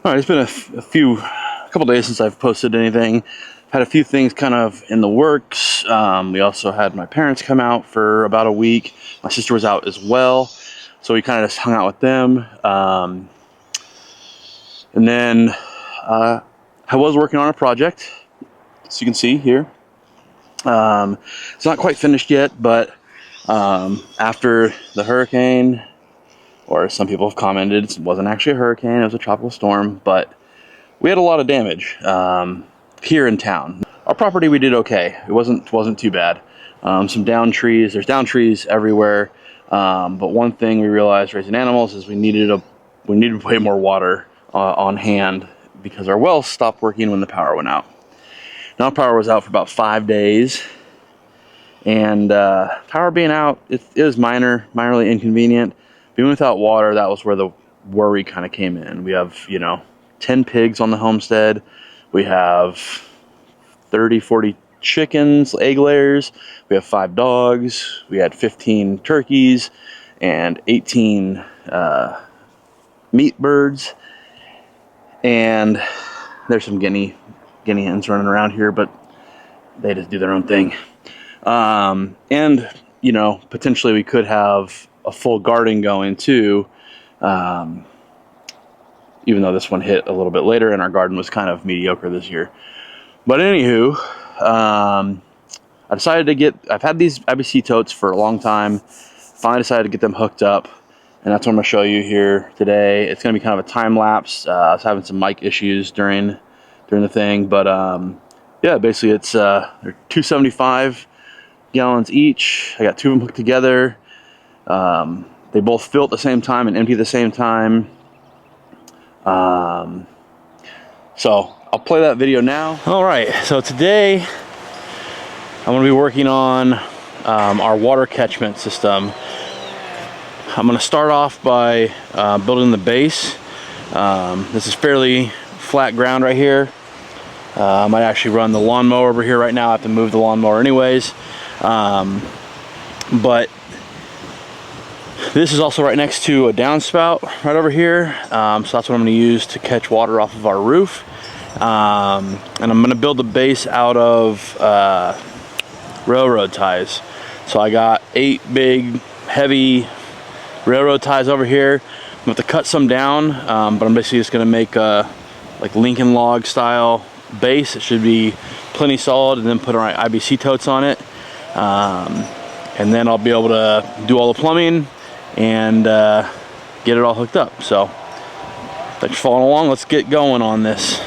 All right, it's been a couple days since I've posted anything. Had a few things kind of in the works. We also had my parents come out for about a week. My sister was out as well, so we kind of just hung out with them. And then I was working on a project, as you can see here. It's not quite finished yet, but after the hurricane, or some people have commented, it wasn't actually a hurricane, it was a tropical storm, but we had a lot of damage here in town. Our property, we did okay. It wasn't too bad. Some down trees, there's down trees everywhere, but one thing we realized raising animals is we needed way more water on hand because our well stopped working when the power went out. Now power was out for about 5 days, and power being out, it was minorly inconvenient. Being without water, that was where the worry kind of came in. We have, 10 pigs on the homestead. We have 30, 40 chickens, egg layers. We have 5 dogs. We had 15 turkeys and 18 meat birds. And there's some guinea hens running around here, but they just do their own thing. And, potentially we could have a full garden going too, even though this one hit a little bit later and our garden was kind of mediocre this year. But anywho, I decided I've had these IBC totes for a long time, finally decided to get them hooked up, and that's what I'm going to show you here today. It's going to be kind of a time lapse. I was having some mic issues during the thing, but yeah, basically it's they're 275 gallons each. I got 2 of them hooked together. They both fill at the same time and empty at the same time. So I'll play that video now. All right, so today I'm going to be working on our water catchment system. I'm going to start off by building the base. This is fairly flat ground right here. I might actually run the lawnmower over here right now. I have to move the lawnmower anyways. But this is also right next to a downspout right over here. So that's what I'm going to use to catch water off of our roof. And I'm going to build the base out of railroad ties. So I got 8 big, heavy railroad ties over here. I'm going to cut some down, but I'm basically just going to make a like Lincoln log style base. It should be plenty solid, and then put our IBC totes on it. And then I'll be able to do all the plumbing and get it all hooked up. So thanks for following along. Let's get going on this.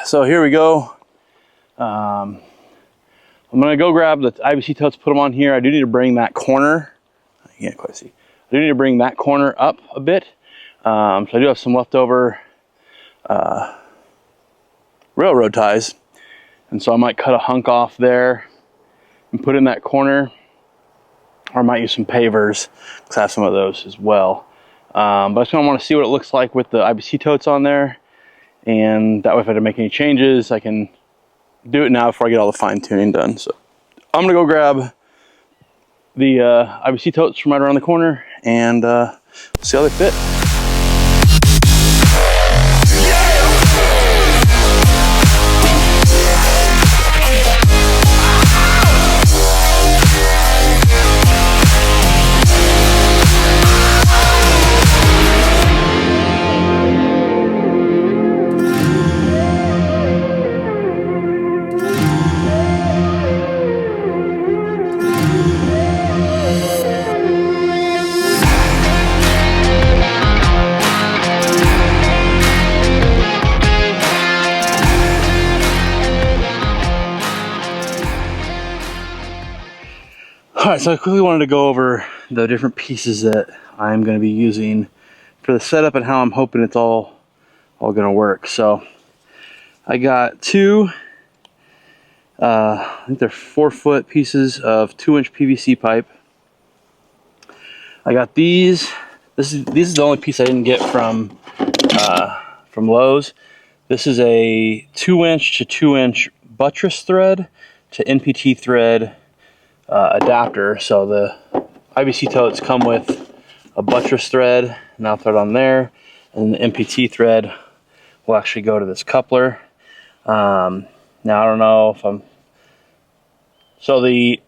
so here we go. I'm gonna go grab the IBC totes, put them on here. I do need to bring that corner, you can't quite see. I do need to bring that corner up a bit. So I do have some leftover railroad ties. And so I might cut a hunk off there and put in that corner. Or I might use some pavers, because I have some of those as well. But I just kind of want to see what it looks like with the IBC totes on there. And that way if I have to make any changes, I can do it now before I get all the fine tuning done. So I'm gonna go grab the IBC totes from right around the corner and see how they fit. Alright, so I quickly wanted to go over the different pieces that I'm going to be using for the setup and how I'm hoping it's all going to work. So I got two, I think they're 4-foot pieces of 2-inch PVC pipe. I got these. This is the only piece I didn't get from Lowe's. This is a 2-inch to 2-inch buttress thread to NPT thread adapter. So the IBC totes come with a buttress thread, and I'll thread on there, and the NPT thread will actually go to this coupler. Now I don't know if I'm, so the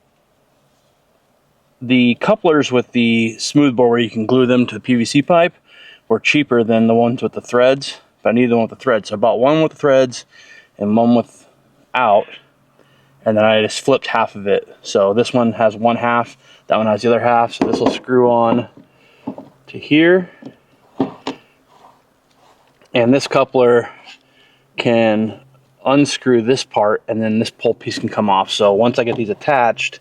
couplers with the smooth bore where you can glue them to the PVC pipe were cheaper than the ones with the threads, but I needed the one with the threads. So I bought one with the threads and one without. And then I just flipped half of it. So this one has one half, that one has the other half. So this will screw on to here. And this coupler can unscrew this part, and then this pole piece can come off. So once I get these attached,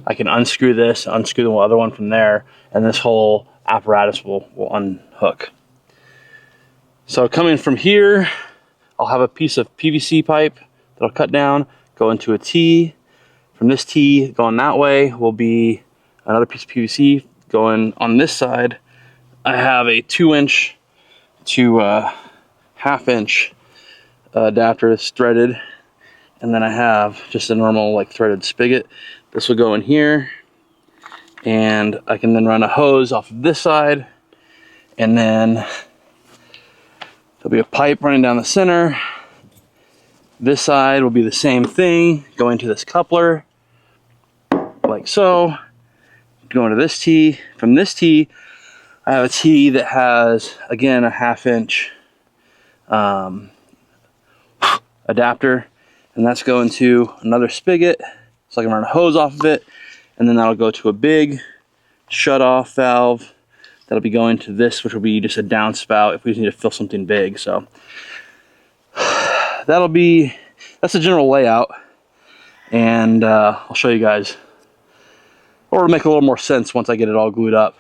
I can unscrew this, unscrew the other one from there, and this whole apparatus will unhook. So coming from here, I'll have a piece of PVC pipe that I'll cut down, go into a T. From this T going that way will be another piece of PVC. Going on this side, I have a 2-inch to 1/2-inch adapter that's threaded, and then I have just a normal like threaded spigot. This will go in here, and I can then run a hose off of this side, and then there'll be a pipe running down the center. This side will be the same thing, going to this coupler, like so, going to this T. From this T, I have a T that has, again, a 1/2-inch adapter, and that's going to another spigot, so I can run a hose off of it, and then that'll go to a big shut-off valve that'll be going to this, which will be just a downspout if we just need to fill something big. So that's the general layout, and I'll show you guys, or it'll make a little more sense once I get it all glued up.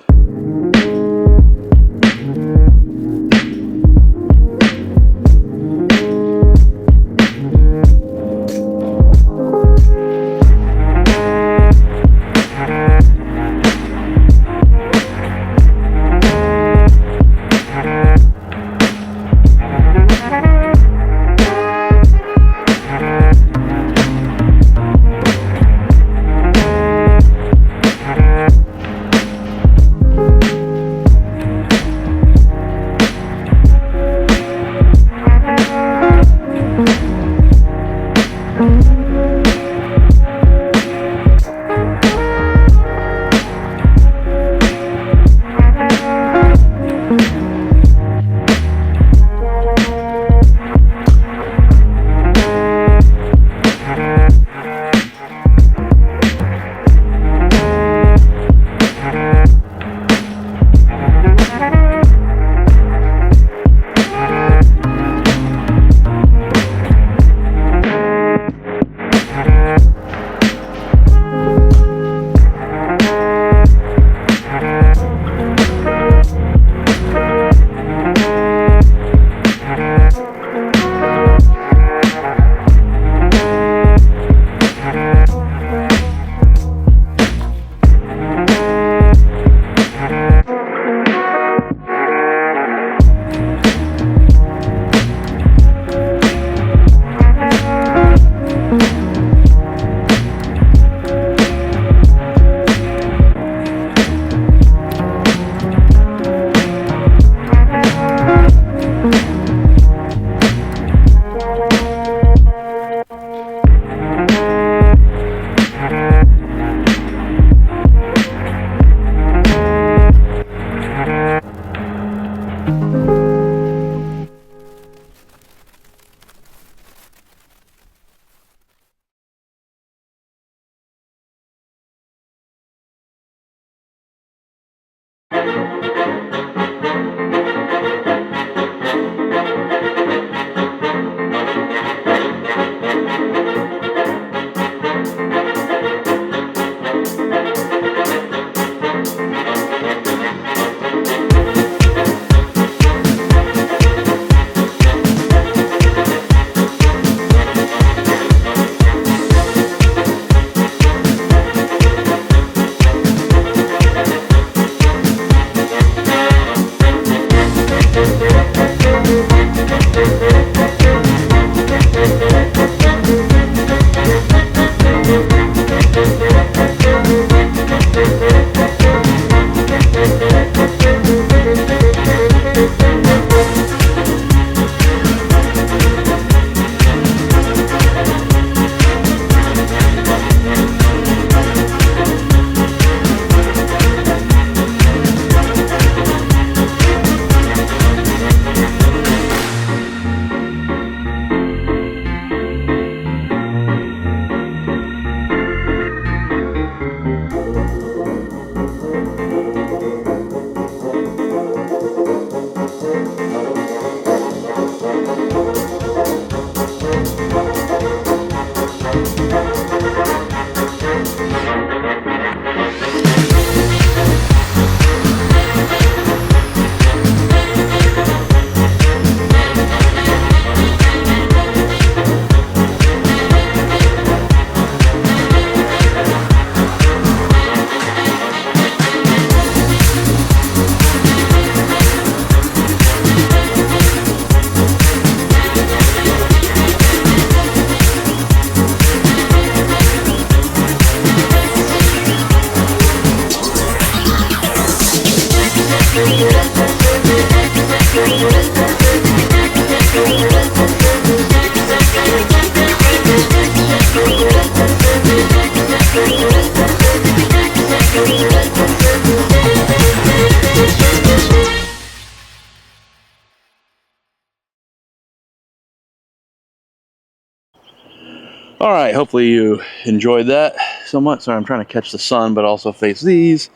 All right, hopefully you enjoyed that so much. Sorry, I'm trying to catch the sun, but also face these.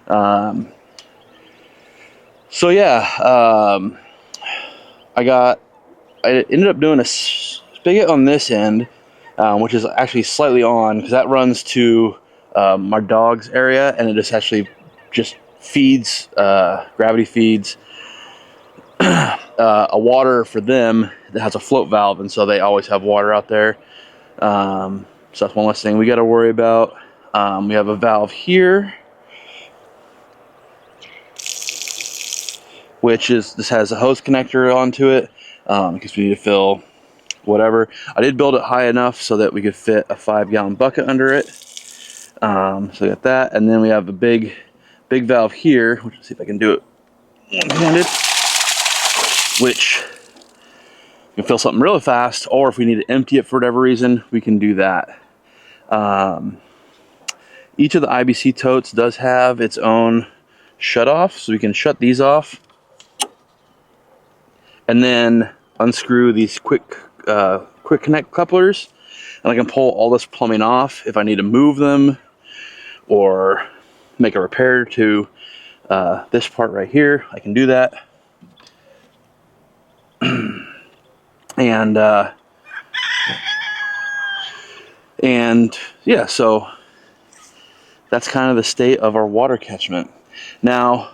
Um, so yeah, I ended up doing a spigot on this end, which is actually slightly on because that runs to our dog's area, and it just feeds, gravity feeds a water for them that has a float valve, and so they always have water out there. So that's one less thing we got to worry about. We have a valve here, this has a hose connector onto it, because we need to fill whatever. I did build it high enough so that we could fit a 5-gallon bucket under it. So we got that, and then we have a big valve here, which, let's see if I can do it one-handed, which you can fill something really fast, or if we need to empty it for whatever reason, we can do that. Each of the IBC totes does have its own shut off, so we can shut these off and then unscrew these quick connect couplers, and I can pull all this plumbing off if I need to move them or make a repair to this part right here. I can do that. And yeah, so that's kind of the state of our water catchment. Now,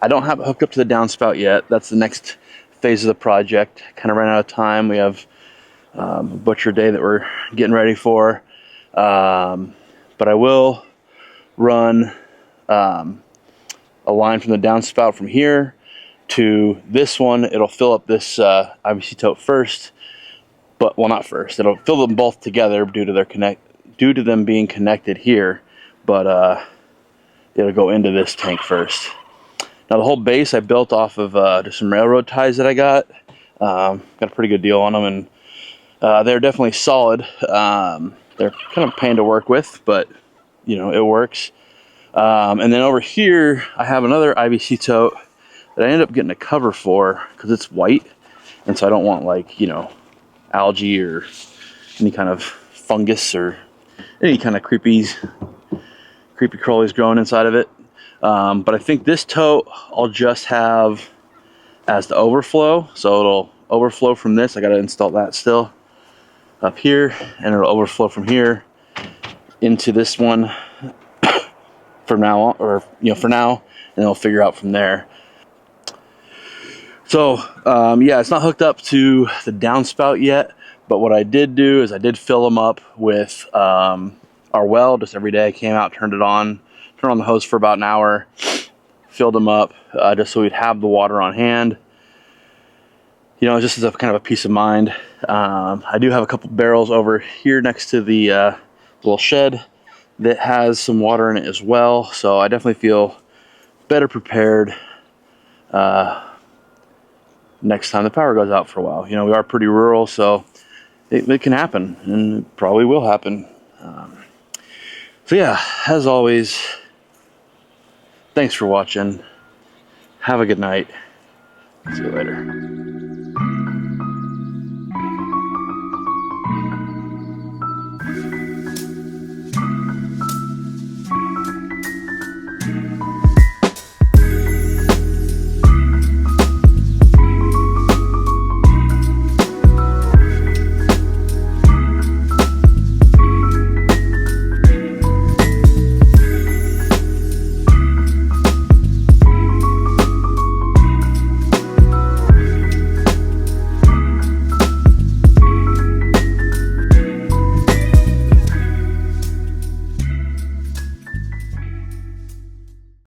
I don't have it hooked up to the downspout yet. That's the next phase of the project. Kind of ran out of time. We have a butcher day that we're getting ready for. But I will run a line from the downspout from here to this one. It'll fill up this IBC tote first, but well, not first. It'll fill them both together due to them being connected here, but it'll go into this tank first. Now the whole base I built off of just some railroad ties that I got. Got a pretty good deal on them, and they're definitely solid. They're kind of a pain to work with, but you know, it works. And then over here I have another IBC tote that I ended up getting a cover for because it's white, and so I don't want, like, you know, algae or any kind of fungus or any kind of creepy crawlies growing inside of it. But I think this tote I'll just have as the overflow, so it'll overflow from this. I got to install that still up here, and it'll overflow from here into this one from now on, or for now, and it'll figure out from there. So yeah, it's not hooked up to the downspout yet, but what I did do is I did fill them up with our well just every day. I came out, turned on the hose for about an hour, filled them up just so we'd have the water on hand. You know, just as a kind of a peace of mind. I do have a couple barrels over here next to the little shed that has some water in it as well, so I definitely feel better prepared next time the power goes out for a while. You know, we are pretty rural, so it can happen, and it probably will happen. So yeah, as always, thanks for watching. Have a good night. See you later.